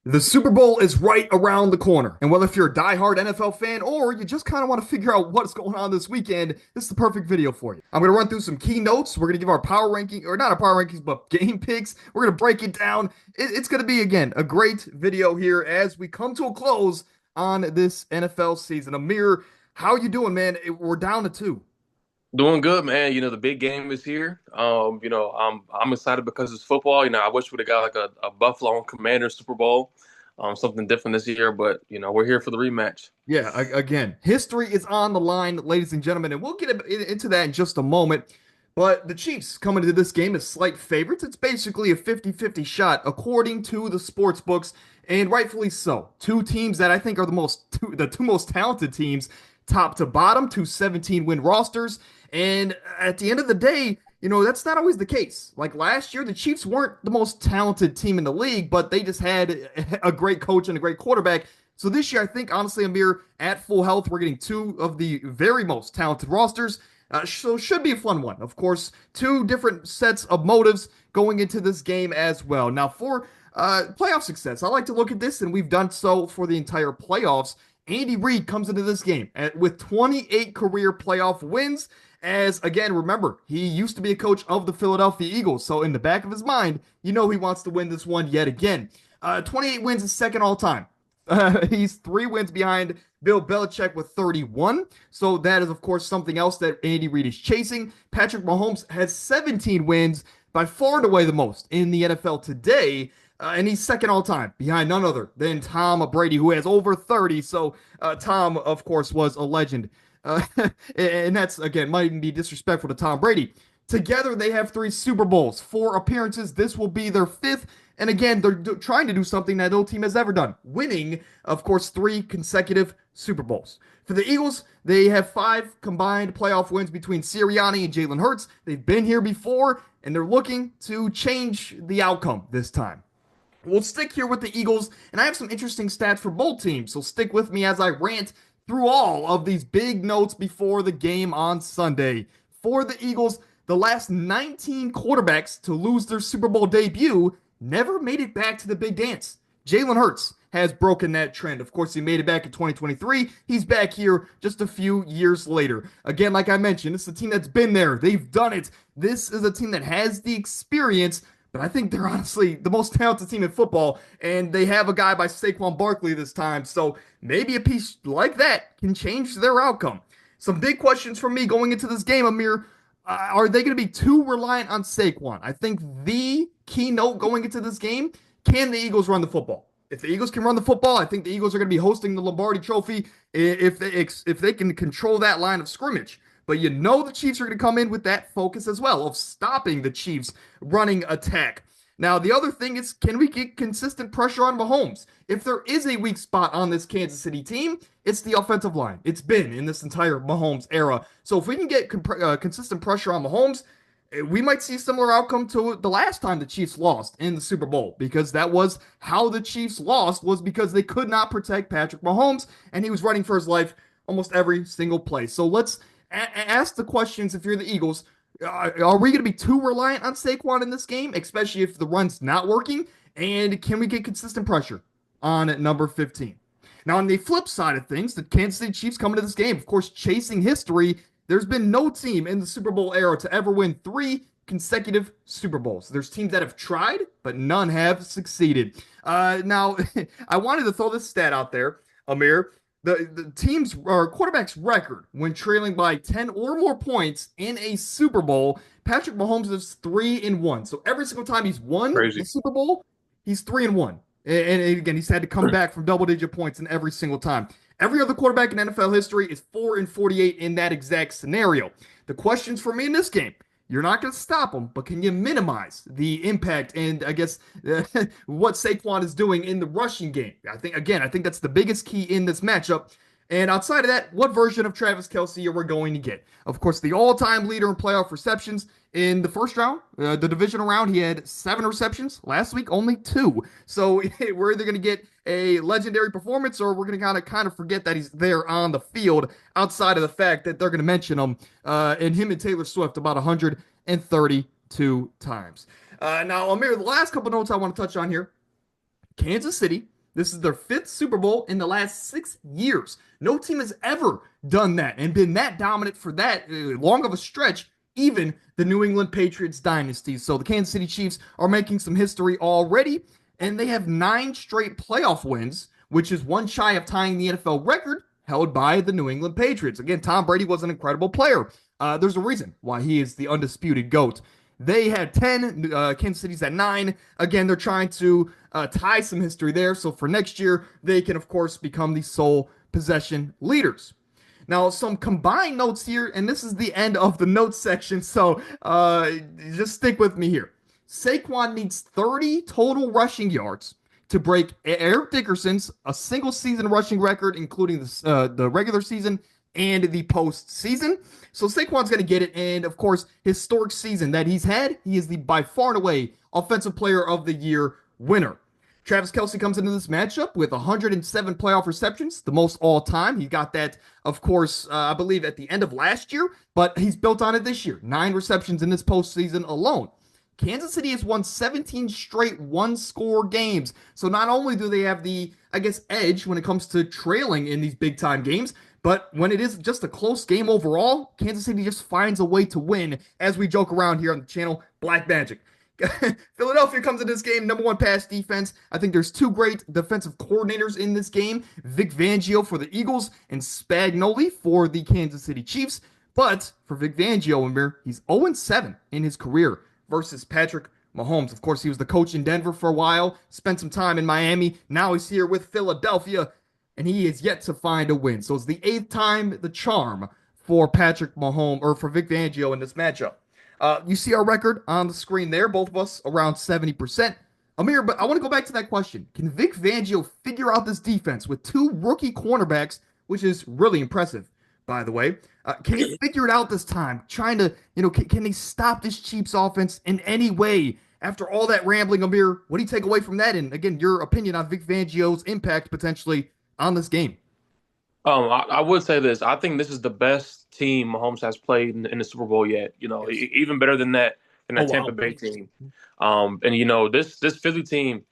The Super Bowl is right around the corner. And whether if you're a diehard NFL fan or you just kind of want to figure out what's going on this weekend, this is the perfect video for you. I'm going to run through some key notes. We're going to give our power ranking, or not our power rankings, but game picks. We're going to break it down. It's going to be, again, a great video here as we come to a close on this NFL season. Amir, how you doing, man? We're down to two. Doing good, man. The big game is here. I'm excited because it's football. I wish we'd have got like a Buffalo and Commanders Super Bowl, something different this year. But we're here for the rematch. Yeah, again, history is on the line, ladies and gentlemen, and we'll get into that in just a moment. But the Chiefs coming into this game as slight favorites. It's basically a 50-50 shot, according to the sports books, and rightfully so. Two teams that I think are the two most talented teams, top to bottom, two 17-win rosters. And at the end of the day, that's not always the case. Like last year, the Chiefs weren't the most talented team in the league, but they just had a great coach and a great quarterback. So this year, I think, honestly, Amir, at full health, we're getting two of the very most talented rosters. So should be a fun one. Of course, two different sets of motives going into this game as well. Now, for playoff success, I like to look at this, and we've done so for the entire playoffs. Andy Reid comes into this game with 28 career playoff wins. As again, remember, he used to be a coach of the Philadelphia Eagles. So in the back of his mind, he wants to win this one yet again. 28 wins is second all time. He's 3 wins behind Bill Belichick with 31. So that is, of course, something else that Andy Reid is chasing. Patrick Mahomes has 17 wins, by far and away the most in the NFL today. And he's second all time behind none other than Tom Brady, who has over 30. So Tom, of course, was a legend. And that's, again, might even be disrespectful to Tom Brady. Together, they have 3 Super Bowls, 4 appearances. This will be their fifth. And again, they're trying to do something that no team has ever done, winning, of course, 3 consecutive Super Bowls. For the Eagles, they have 5 combined playoff wins between Sirianni and Jalen Hurts. They've been here before, and they're looking to change the outcome this time. We'll stick here with the Eagles, and I have some interesting stats for both teams, so stick with me as I rant through all of these big notes before the game on Sunday. For the Eagles, the last 19 quarterbacks to lose their Super Bowl debut never made it back to the big dance. Jalen Hurts has broken that trend. Of course, he made it back in 2023. He's back here just a few years later. Again, like I mentioned, it's a team that's been there. They've done it. This is a team that has the experience, but I think they're honestly the most talented team in football, and they have a guy by Saquon Barkley this time. So maybe a piece like that can change their outcome. Some big questions for me going into this game, Amir. Are they going to be too reliant on Saquon? I think the keynote going into this game, can the Eagles run the football? If the Eagles can run the football, I think the Eagles are going to be hosting the Lombardi Trophy if they can control that line of scrimmage. But the Chiefs are going to come in with that focus as well of stopping the Chiefs' running attack. Now, the other thing is, can we get consistent pressure on Mahomes? If there is a weak spot on this Kansas City team, it's the offensive line. It's been in this entire Mahomes era. So if we can get consistent pressure on Mahomes, we might see a similar outcome to the last time the Chiefs lost in the Super Bowl, because that was how the Chiefs lost, was because they could not protect Patrick Mahomes, and he was running for his life almost every single play. So let's ask the questions if you're the Eagles. Are we going to be too reliant on Saquon in this game, especially if the run's not working? And can we get consistent pressure on number 15? Now, on the flip side of things, the Kansas City Chiefs coming to this game, of course, chasing history. There's been no team in the Super Bowl era to ever win 3 consecutive Super Bowls. There's teams that have tried, but none have succeeded. Now, I wanted to throw this stat out there, Amir. The team's or quarterback's record when trailing by 10 or more points in a Super Bowl, Patrick Mahomes is 3-1. So every single time he's won the Crazy. Super Bowl, he's 3-1. And again, he's had to come back from double-digit points in every single time. Every other quarterback in NFL history is 4-48 in that exact scenario. The questions for me in this game: you're not going to stop them, but can you minimize the impact and, I guess, what Saquon is doing in the rushing game? I think that's the biggest key in this matchup. And outside of that, what version of Travis Kelce are we going to get? Of course, the all-time leader in playoff receptions in the first round, the divisional round, he had 7 receptions. Last week, only 2. So we're either going to get a legendary performance, or we're going to kind of forget that he's there on the field, outside of the fact that they're going to mention him and him and Taylor Swift about 132 times. Now, Amir, the last couple notes I want to touch on here. Kansas City This is their fifth Super Bowl in the last 6 years. No team has ever done that and been that dominant for that long of a stretch, even the New England Patriots dynasty. So the Kansas City Chiefs are making some history already, and they have 9 straight playoff wins, which is one shy of tying the NFL record held by the New England Patriots. Again, Tom Brady was an incredible player. There's a reason why he is the undisputed GOAT. They had 10, Kansas City's at 9. Again, they're trying to tie some history there. So for next year, they can, of course, become the sole possession leaders. Now, some combined notes here, and this is the end of the notes section, so just stick with me here. Saquon needs 30 total rushing yards to break Eric Dickerson's a single season rushing record, including the regular season and the postseason. So Saquon's going to get it, and of course, historic season that he's had, he is the by far and away offensive player of the year winner. Travis Kelce comes into this matchup with 107 playoff receptions, the most all time. He got that, of course, I believe at the end of last year, but he's built on it this year. 9 receptions in this postseason alone. Kansas City has won 17 straight one-score games. So not only do they have the, I guess, edge when it comes to trailing in these big-time games, but when it is just a close game overall, Kansas City just finds a way to win, as we joke around here on the channel, Black Magic. Philadelphia comes in this game, number 1 pass defense. I think there's 2 great defensive coordinators in this game, Vic Fangio for the Eagles and Spagnuolo for the Kansas City Chiefs. But for Vic Fangio, Amir, he's 0-7 in his career versus Patrick Mahomes. Of course, he was the coach in Denver for a while, spent some time in Miami. Now he's here with Philadelphia, and he is yet to find a win. So it's the 8th time the charm for Patrick Mahomes, or for Vic Fangio in this matchup. You see our record on the screen there, both of us around 70%. Amir, but I want to go back to that question. Can Vic Fangio figure out this defense with 2 rookie cornerbacks, which is really impressive, by the way? Can he figure it out this time? Trying to, can he stop this Chiefs offense in any way? After all that rambling, Amir, what do you take away from that? And again, your opinion on Vic Fangio's impact potentially on this game? I would say this. I think this is the best team Mahomes has played in the Super Bowl yet. Yes. Even better than Oh, that Tampa wow. Bay team. And this Philly team.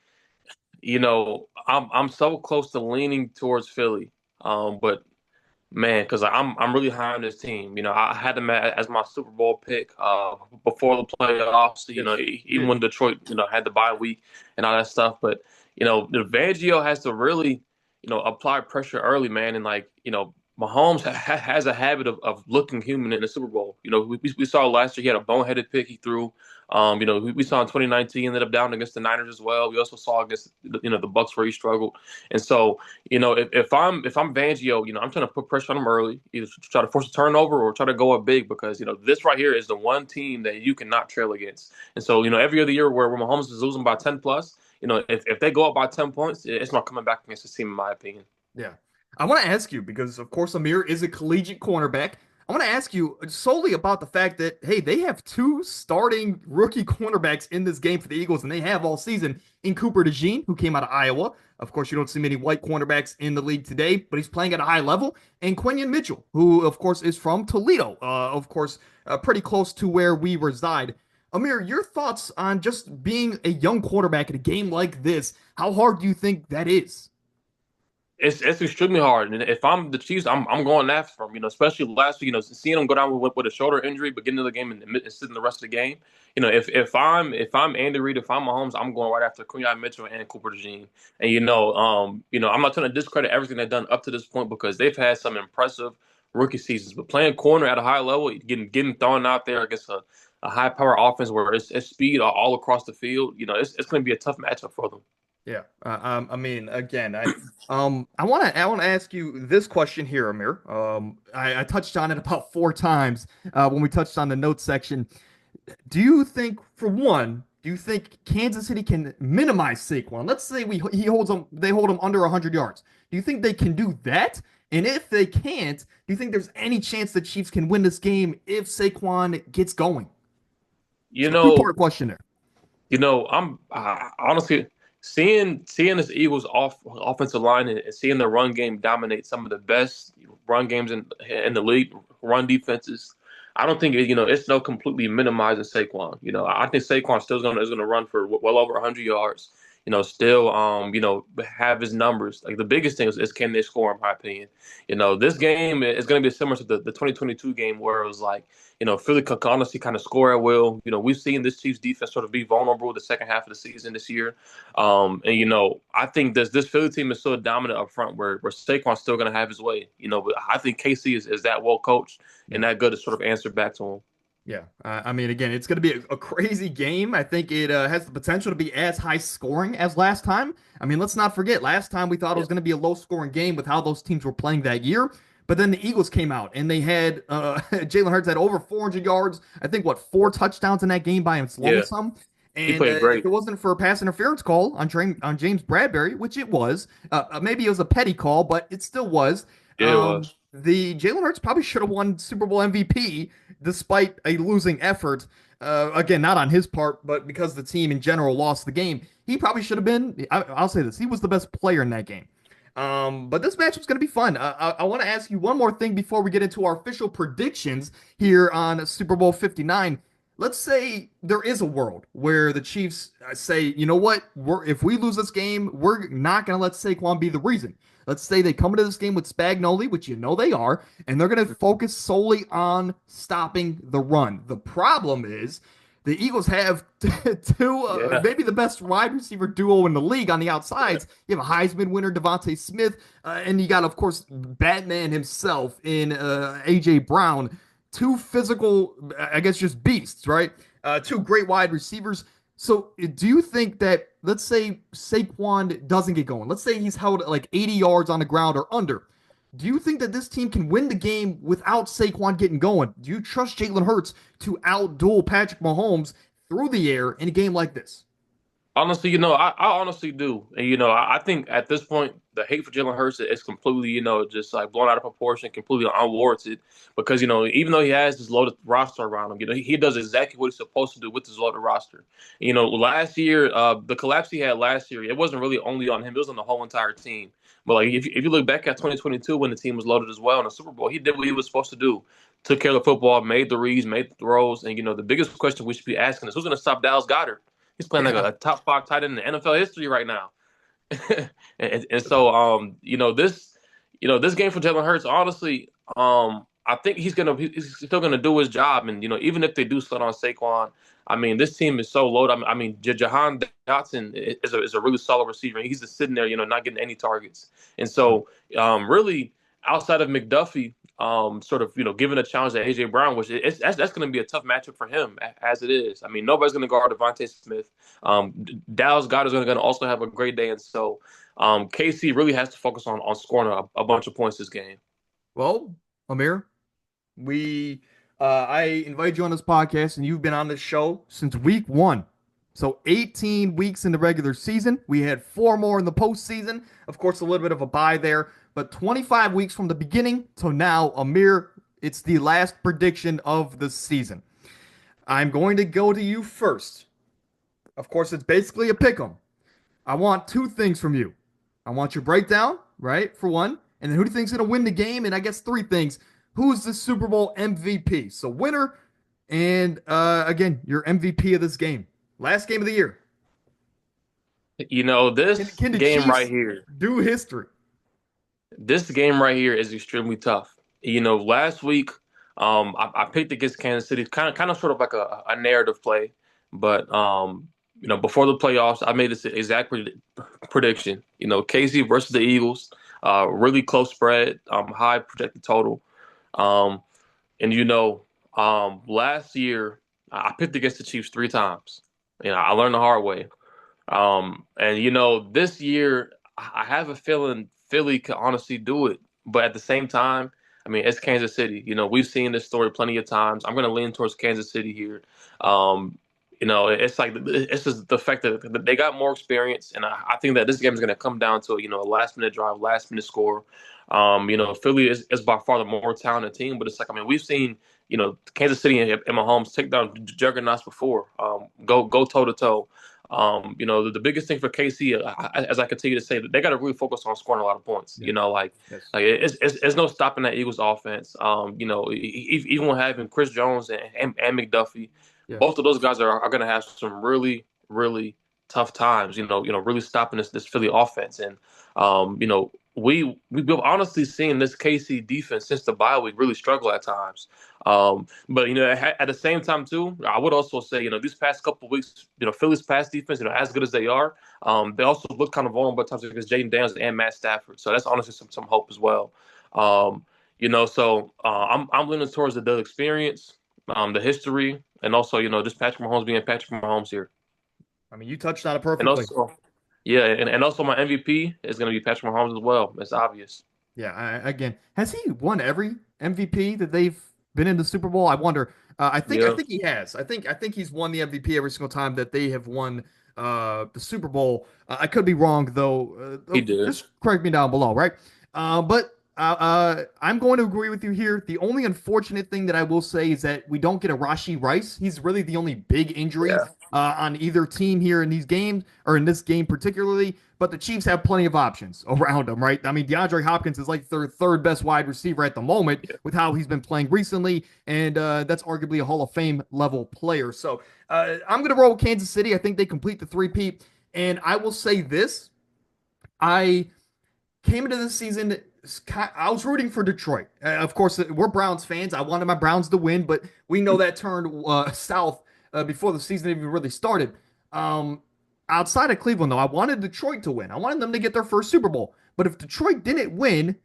I'm so close to leaning towards Philly. But man, because I'm really high on this team. I had them as my Super Bowl pick before the playoffs. Yes. Even when Detroit had the bye week and all that stuff. But the Vangio has to really apply pressure early, man. And Mahomes has a habit of looking human in the Super Bowl. We saw last year he had a boneheaded pick he threw. We saw in 2019 he ended up down against the Niners as well. We also saw against the Bucks where he struggled. And so if I'm Vangio, I'm trying to put pressure on him early, either to try to force a turnover or try to go up big because this right here is the one team that you cannot trail against. And so every other year where Mahomes is losing by 10 plus, if they go up by 10 points, it's not coming back against the team, in my opinion. Yeah. I want to ask you, because of course Amir is a collegiate cornerback. I want to ask you solely about the fact that, hey, they have 2 starting rookie cornerbacks in this game for the Eagles, and they have all season in Cooper DeJean, who came out of Iowa. Of course, you don't see many white cornerbacks in the league today, but he's playing at a high level. And Quinion Mitchell, who, of course, is from Toledo, pretty close to where we reside. Amir, your thoughts on just being a young quarterback in a game like this? How hard do you think that is? It's extremely hard, and if I'm the Chiefs, I'm going after them. Especially last week, seeing them go down with a shoulder injury, but getting into the game and sitting the rest of the game. If I'm Andy Reid, if I'm Mahomes, I'm going right after Quinion Mitchell and Cooper DeJean. And I'm not trying to discredit everything they've done up to this point because they've had some impressive rookie seasons. But playing corner at a high level, getting thrown out there against a high power offense where it's speed all across the field, it's going to be a tough matchup for them. Yeah. I mean, again, I want to ask you this question here, Amir. I touched on it about 4 times when we touched on the notes section. Do you think, for one, do you think Kansas City can minimize Saquon? Let's say they hold him under 100 yards. Do you think they can do that? And if they can't, do you think there's any chance the Chiefs can win this game if Saquon gets going? You So know, two-part question there. I'm honestly seeing this Eagles offensive line and seeing the run game dominate some of the best run games in the league, run defenses. I don't think it's no completely minimizing Saquon. I think Saquon still is going to run for well over 100 yards. still, have his numbers. Like the biggest thing is can they score, in my opinion. This game is going to be similar to the 2022 game where it was like, Philly could honestly kind of score at will. We've seen this Chiefs defense sort of be vulnerable the second half of the season this year. And I think this Philly team is so dominant up front where Saquon's still going to have his way. But I think KC is that well coached and Yeah. that good to sort of answer back to him. Yeah, I mean, again, it's going to be a crazy game. I think it has the potential to be as high scoring as last time. I mean, let's not forget, last time we thought it Yeah, was going to be a low scoring game with how those teams were playing that year. But then the Eagles came out and they had Jalen Hurts had over 400 yards. I think what four touchdowns in that game by his yeah, lonesome. he And played if great. it wasn't for a pass interference call on James Bradbury, which it was, maybe it was a petty call, but it still was. Yeah, it was. The Jalen Hurts probably should have won Super Bowl MVP despite a losing effort. Again, not on his part, but because the team in general lost the game, he probably should have been. I'll say this: he was the best player in that game. But this match was going to be fun. I want to ask you one more thing before we get into our official predictions here on Super Bowl 59. Let's say there is a world where the Chiefs say, you know what, if we lose this game, we're not going to let Saquon be the reason. Let's say they come into this game with Spagnoli, which you know they are, and they're going to focus solely on stopping the run. The problem is the Eagles have two, Yeah. maybe the best wide receiver duo in the league on the outsides. You have a Heisman winner, Devontae Smith, and you got, of course, Batman himself in A.J. Brown. Two physical, I guess, just beasts, right? Two great wide receivers. So, do you think that, let's say Saquon doesn't get going, let's say he's held at like 80 yards on the ground or under, do you think that this team can win the game without Saquon getting going? Do you trust Jalen Hurts to outduel Patrick Mahomes through the air in a game like this? Honestly, I honestly do. And, I think at this point, the hate for Jalen Hurts is completely, just like blown out of proportion, completely unwarranted. Because, even though he has this loaded roster around him, he does exactly what he's supposed to do with his loaded roster. Last year, the collapse he had last year, it wasn't really only on him, it was on the whole entire team. But, like, if you look back at 2022 when the team was loaded as well in the Super Bowl, he did what he was supposed to do. Took care of the football, made the reads, made the throws. And, the biggest question we should be asking is who's going to stop Dallas Goedert? He's playing like Yeah. a top five tight end in NFL history right now. and so this game for Jalen Hurts, honestly, I think he's still gonna do his job. And even if they do slow on Saquon, I mean this team is so loaded. I mean Jahan Dotson is a really solid receiver. He's just sitting there, not getting any targets. And so really outside of McDuffie, sort of giving a challenge to AJ Brown, which that's going to be a tough matchup for him as it is. I mean nobody's going to guard Devontae Smith. Dallas Goedert is going to also have a great day, and so KC really has to focus on scoring a bunch of points this game. Well, Amir, we I invited you on this podcast and you've been on this show since week 1. So 18 weeks in the regular season. We had 4 more in the postseason. Of course, a little bit of a bye there, but 25 weeks from the beginning to now, Amir, it's the last prediction of the season. I'm going to go to you first. Of course, it's basically a pick 'em. I want 2 things from you. I want your breakdown, right? For one. And then who do you think's going to win the game? And I guess 3 things. Who's the Super Bowl MVP? So winner and again, your MVP of this game. Last game of the year. Can, This can the game right Chiefs here, do history? this game right here is extremely tough. Last week, I picked against Kansas City, kind of sort of like a narrative play, but before the playoffs, I made this exact prediction. KC versus the Eagles, really close spread, high projected total. Um, and last year I picked against the Chiefs 3 times. I learned the hard way. And this year I have a feeling Philly could honestly do it, but at the same time, I mean it's Kansas City. We've seen this story plenty of times. I'm going to lean towards Kansas City here. It's like it's just the fact that they got more experience, and I think that this game is going to come down to a last minute drive, last minute score. Philly is by far the more talented team, but it's like I mean we've seen Kansas City and Mahomes take down juggernauts before, go toe to toe. The biggest thing for KC, as I continue to say, that they got to really focus on scoring a lot of points. Yeah. Yes. It's no stopping that Eagles offense. Even when having Chris Jones and McDuffie, Yeah. both of those guys are going to have some really, really tough times. Really stopping this Philly offense, and we've honestly seen this KC defense since the bye week really struggle at times. But at the same time too, I would also say these past couple of weeks, Philly's pass defense, as good as they are, they also look kind of vulnerable at times against Jaden Daniels and Matt Stafford. So that's honestly some hope as well. I'm leaning towards the experience, the history, and also just Patrick Mahomes being Patrick Mahomes here. I mean, you touched on it And perfectly. also, yeah, and also my MVP is going to be Patrick Mahomes as well. It's obvious. Yeah, again, has he won every MVP that they've been in the Super Bowl? I wonder. I Yeah, think he has. I think he's won the MVP every single time that they have won the Super Bowl. I could be wrong though. he did. Just correct me down below, right? But I'm going to agree with you here. The only unfortunate thing that I will say is that we don't get a Rashee Rice. He's really the only big injury Yeah, on either team here in these games, or in this game particularly. But the Chiefs have plenty of options around them, right? I mean, DeAndre Hopkins is like their third best wide receiver at the moment yeah. with how he's been playing recently, and that's arguably a Hall of Fame level player. So I'm going to roll with Kansas City. I think they complete the three-peat. And I will say this. I came into this season, I was rooting for Detroit. Of course, we're Browns fans. I wanted my Browns to win, but we know that turned south before the season even really started. Um, Outside of Cleveland, though, I wanted Detroit to win. I wanted them to get their first Super Bowl. But if Detroit didn't win,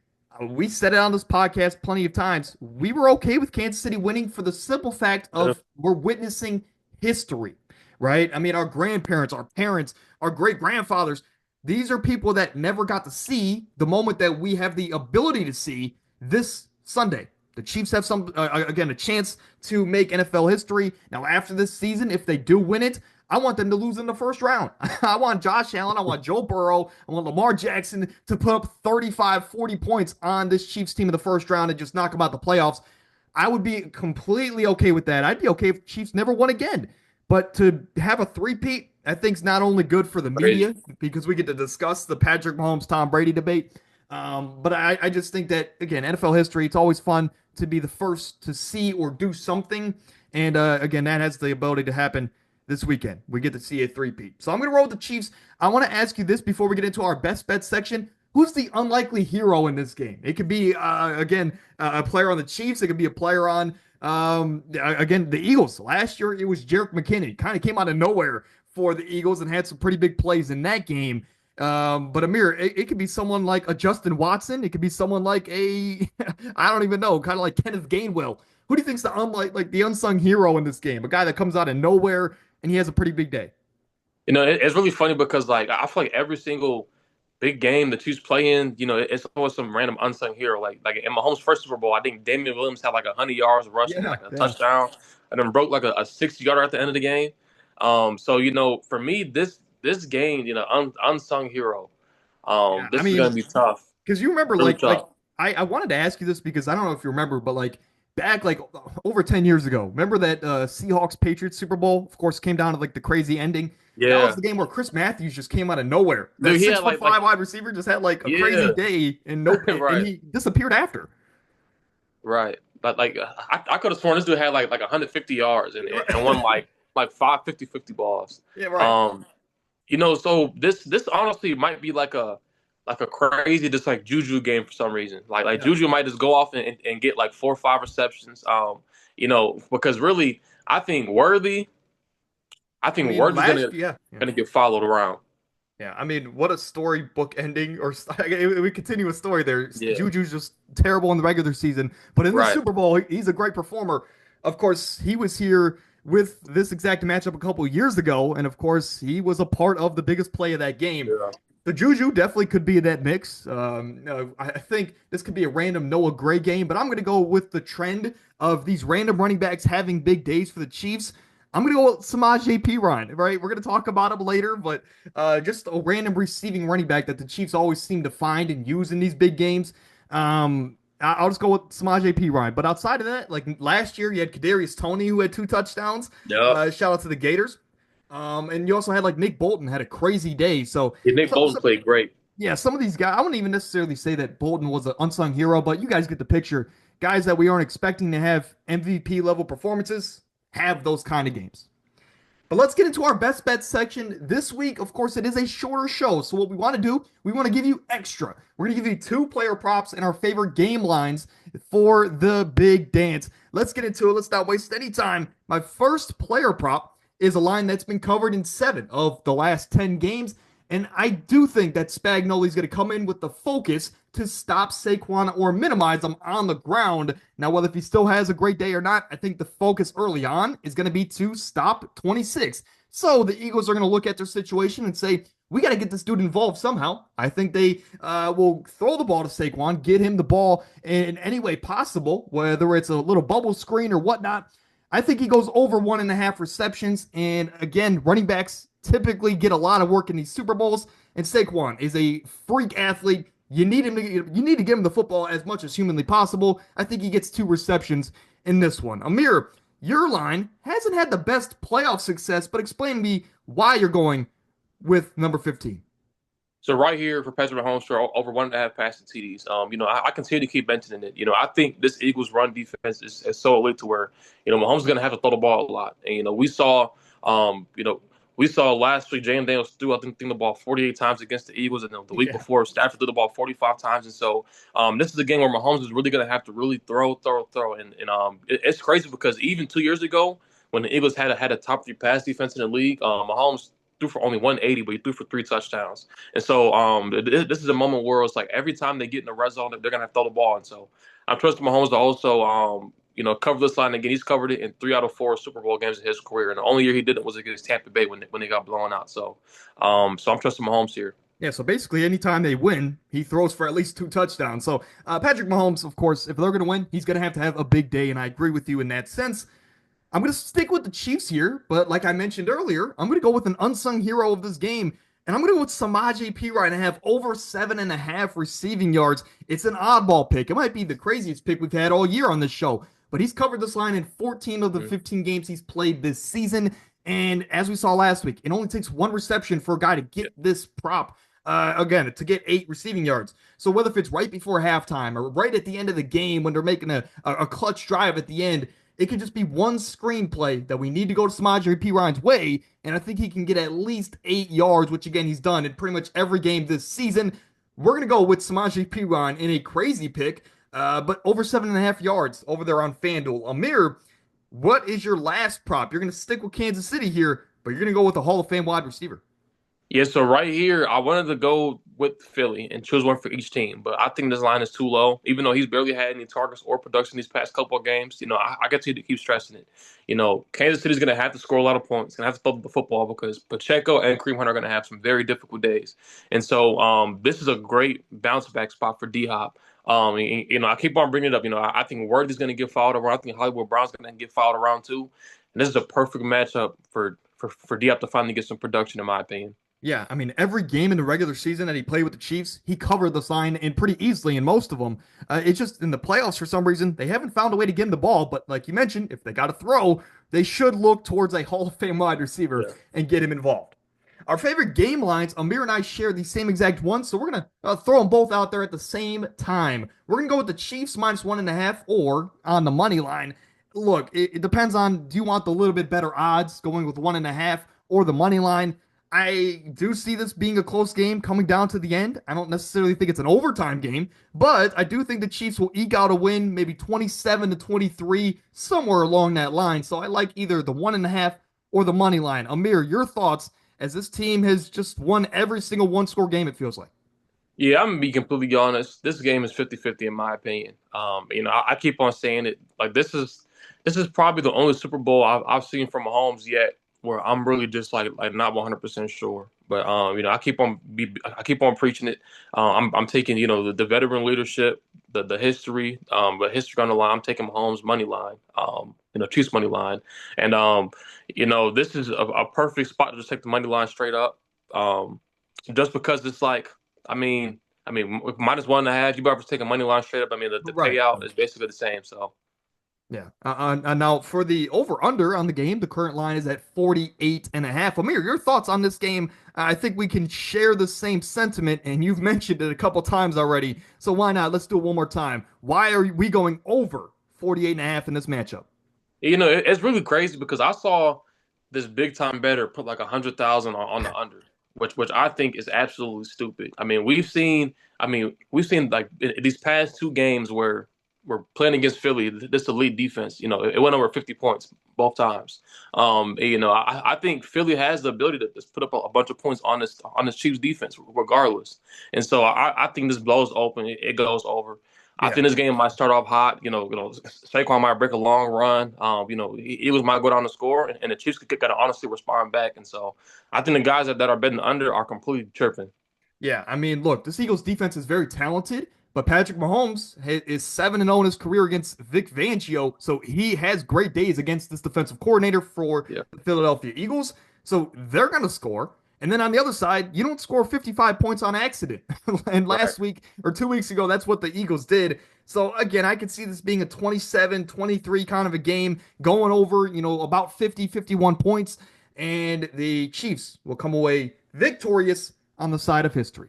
we said it on this podcast plenty of times. We were okay with Kansas City winning for the simple fact Yeah. of we're witnessing history, right? I mean, our grandparents, our parents, our great grandfathers, these are people that never got to see the moment that we have the ability to see this Sunday. The Chiefs have again, a chance to make NFL history. Now, after this season, if they do win it, I want them to lose in the first round. I want Josh Allen. I want Joe Burrow. I want Lamar Jackson to put up 35, 40 points on this Chiefs team in the first round and just knock them out the playoffs. I would be completely okay with that. I'd be okay if the Chiefs never won again. But to have a three-peat, I think is not only good for the Crazy. media because we get to discuss the Patrick Mahomes, Tom Brady debate, but I just think that, again, NFL history, it's always fun to be the first to see or do something. And again, that has the ability to happen this weekend. We get to see a three-peat. So I'm going to roll with the Chiefs. I want to ask you this before we get into our best bet section. Who's the unlikely hero in this game? It could be, again, a player on the Chiefs. It could be a player on, again, the Eagles. Last year, it was Jerick McKinnon. Kind of came out of nowhere for the Eagles and had some pretty big plays in that game. But Amir, it could be someone like a Justin Watson. It could be someone like a, I don't even know, kind of like Kenneth Gainwell. Who do you think's the like the unsung hero in this game? A guy that comes out of nowhere and he has a pretty big day. It's really funny because like I feel like every single big game the Chiefs play in, it's always some random unsung hero. Like in Mahomes' first Super Bowl, I think Damian Williams had like 100 yards rushing, Yeah, like a yeah. touchdown, and then broke like a 60 yarder at the end of the game. So for me, this game, unsung hero. Yeah, I This is gonna mean, be tough, because you remember, really like tough. I wanted to ask you this because I don't know if you remember, but like back like over 10 years ago, remember that Seahawks Patriots Super Bowl? Of course, came down to like the crazy ending. That was Yeah, the game where Chris Matthews just came out of nowhere. That dude, he six had foot like five wide receiver just had like a crazy yeah, day and no, and right, he disappeared after. right. But like I could have sworn this dude had like 150 yards and won like five 50-50 balls. Yeah, right. Um, so this honestly might be like a crazy just like Juju game for some reason. Like Yeah. Juju might just go off and get like 4 or 5 receptions. Because really I I think mean, Worthy's last yeah. gonna get followed around. Yeah, I mean, what a storybook ending. Or we continue a story there. Yeah, Juju's just terrible in the regular season, but in the right. Super Bowl, he's a great performer. Of course, he was here with this exact matchup a couple of years ago, and of course, he was a part of the biggest play of that game. Yeah. The Juju definitely could be in that mix. I think this could be a random Noah Gray game, but I'm going to go with the trend of these random running backs having big days for the Chiefs. I'm going to go with Samaj P. Ryan, right? We're going to talk about him later, but just a random receiving running back that the Chiefs always seem to find and use in these big games. I'll just go with Samaj P. Ryan. But outside of that, like last year, you had Kadarius Toney who had 2 touchdowns. Yep. Shout out to the Gators. And you also had like Nick Bolton had a crazy day. So, Yeah, Nick so, Bolton so played great. yeah, some of these guys, I wouldn't even necessarily say that Bolton was an unsung hero, but you guys get the picture. Guys that we aren't expecting to have MVP level performances have those kind of games. But let's get into our best bet section. This week, of course, it is a shorter show. So what we want to do, we want to give you extra. We're going to give you two player props and our favorite game lines for the big dance. Let's get into it. Let's not waste any time. My first player prop is a line that's been covered in 7 of the last 10 games. And I do think that Spagnoli's going to come in with the focus to stop Saquon or minimize him on the ground. Now, whether if he still has a great day or not, I think the focus early on is going to be to stop 26. So the Eagles are going to look at their situation and say, we got to get this dude involved somehow. I think they will throw the ball to Saquon, get him the ball in any way possible, whether it's a little bubble screen or whatnot. I think he goes over 1.5 receptions. And again, running backs typically get a lot of work in these Super Bowls. And Saquon is a freak athlete. You need to give him the football as much as humanly possible. I think he gets 2 receptions in this one. Amir, your line hasn't had the best playoff success, but explain to me why you're going with number 15. So right here for Patrick Mahomes for over 1.5 passing TDs. I continue to keep mentioning it. I think this Eagles run defense is so elite to where, Mahomes is going to have to throw the ball a lot. And, um, you know, we saw last week James Daniels threw, I think the ball 48 times against the Eagles. And the week before, Stafford threw the ball 45 times. And so this is a game where Mahomes is really going to have to really throw. It's crazy because even 2 years ago, when the Eagles had a top 3 pass defense in the league, Mahomes threw for only 180, but he threw for 3 touchdowns. And so this is a moment where it's like every time they get in the red zone, they're going to have to throw the ball. And so I'm trusting Mahomes to also, cover this line again. He's covered it in 3 out of 4 Super Bowl games in his career. And the only year he did it was against Tampa Bay when they got blown out. So I'm trusting Mahomes here. Yeah, so basically, anytime they win, he throws for at least 2 touchdowns. So Patrick Mahomes, of course, if they're going to win, he's going to have a big day, and I agree with you in that sense. I'm going to stick with the Chiefs here, but like I mentioned earlier, I'm going to go with an unsung hero of this game, and I'm going to go with Samaje Perine and have over 7.5 receiving yards. It's an oddball pick. It might be the craziest pick we've had all year on this show, but he's covered this line in 14 of the 15 games he's played this season, and as we saw last week, it only takes 1 reception for a guy to get this prop. Again, to get 8 receiving yards. So whether if it's right before halftime or right at the end of the game when they're making a clutch drive at the end, it could just be one screenplay that we need to go to Samaje Perine's way, and I think he can get at least 8 yards, which again he's done in pretty much every game this season. We're gonna go with Samaje Perine in a crazy pick, but over 7.5 yards over there on FanDuel. Amir, what is your last prop? You're gonna stick with Kansas City here, but you're gonna go with a Hall of Fame wide receiver. Yeah, so right here, I wanted to go with Philly and choose one for each team, but I think this line is too low. Even though he's barely had any targets or production these past couple of games, I continue to keep stressing it. Kansas City's going to have to score a lot of points, going to have to throw the football because Pacheco and Kareem Hunt are going to have some very difficult days. And so this is a great bounce back spot for D Hop. I keep on bringing it up. I think Worthy's going to get fouled around. I think Hollywood Brown's going to get fouled around too. And this is a perfect matchup for D Hop to finally get some production, in my opinion. Yeah, I mean, every game in the regular season that he played with the Chiefs, he covered this line in pretty easily in most of them. It's just in the playoffs, for some reason, they haven't found a way to get him the ball. But like you mentioned, if they got to throw, they should look towards a Hall of Fame wide receiver and get him involved. Our favorite game lines, Amir and I share the same exact one, so we're going to throw them both out there at the same time. We're going to go with the Chiefs minus 1.5 or on the money line. Look, it depends on, do you want the little bit better odds going with 1.5 or the money line? I do see this being a close game coming down to the end. I don't necessarily think it's an overtime game, but I do think the Chiefs will eke out a win, maybe 27-23, somewhere along that line. So I like either the 1.5 or the money line. Amir, your thoughts as this team has just won every single one-score game, it feels like. Yeah, I'm gonna be completely honest. This game is 50-50 in my opinion. I keep on saying it. Like this is probably the only Super Bowl I've seen from Mahomes yet where I'm really just like not 100% sure. But I keep on preaching it. I'm taking the veteran leadership, the history, but history on the line. I'm taking Mahomes money line, Chiefs money line, and this is a perfect spot to just take the money line straight up. Just because it's like, minus 1.5, you better take a money line straight up. The Right. payout is basically the same. So. Yeah. Now for the over/under on the game, the current line is at 48.5. Amir, your thoughts on this game? I think we can share the same sentiment, and you've mentioned it a couple times already. So why not? Let's do it one more time. Why are we going over 48.5 in this matchup? It's really crazy because I saw this big time better put like 100,000 on the under, which I think is absolutely stupid. I mean, we've seen like in these past two games where we're playing against Philly, this elite defense. It went over 50 points both times. I think Philly has the ability to just put up a bunch of points on this Chiefs defense, regardless. And so I think this blows open. It goes over. I Yeah. think this game might start off hot. Saquon might break a long run. He was might go down the score, and the Chiefs could honestly respond back. And so I think the guys that are betting under are completely tripping. Yeah, I mean, look, this Eagles defense is very talented, but Patrick Mahomes is 7-0 in his career against Vic Fangio, so he has great days against this defensive coordinator for Yeah, the Philadelphia Eagles. So they're going to score. And then on the other side, you don't score 55 points on accident. And right. last week or 2 weeks ago, that's what the Eagles did. So again, I could see this being a 27-23 kind of a game, going over, about 50, 51 points. And the Chiefs will come away victorious on the side of history.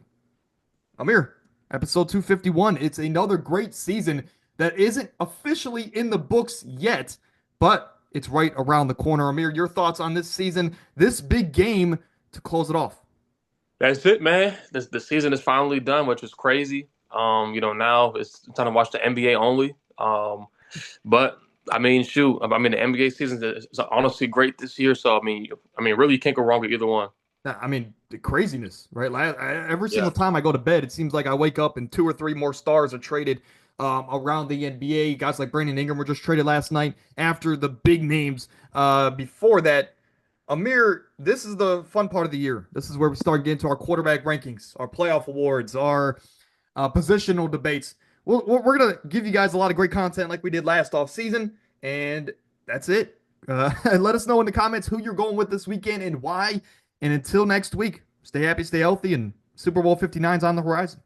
Amir, episode 251. It's another great season that isn't officially in the books yet, but it's right around the corner. Amir, your thoughts on this season, this big game to close it off? That's it, man. The season is finally done, which is crazy. Now it's time to watch the NBA only. But I mean, shoot, I mean the NBA season is honestly great this year. So I mean, really, you can't go wrong with either one. I mean, the craziness, right? Every Yeah. single time I go to bed, it seems like I wake up and two or three more stars are traded around the NBA. Guys like Brandon Ingram were just traded last night after the big names. Before that, Amir, this is the fun part of the year. This is where we start getting to our quarterback rankings, our playoff awards, our positional debates. We're going to give you guys a lot of great content like we did last off season, and that's it. And let us know in the comments who you're going with this weekend and why. And until next week, stay happy, stay healthy, and Super Bowl 59's on the horizon.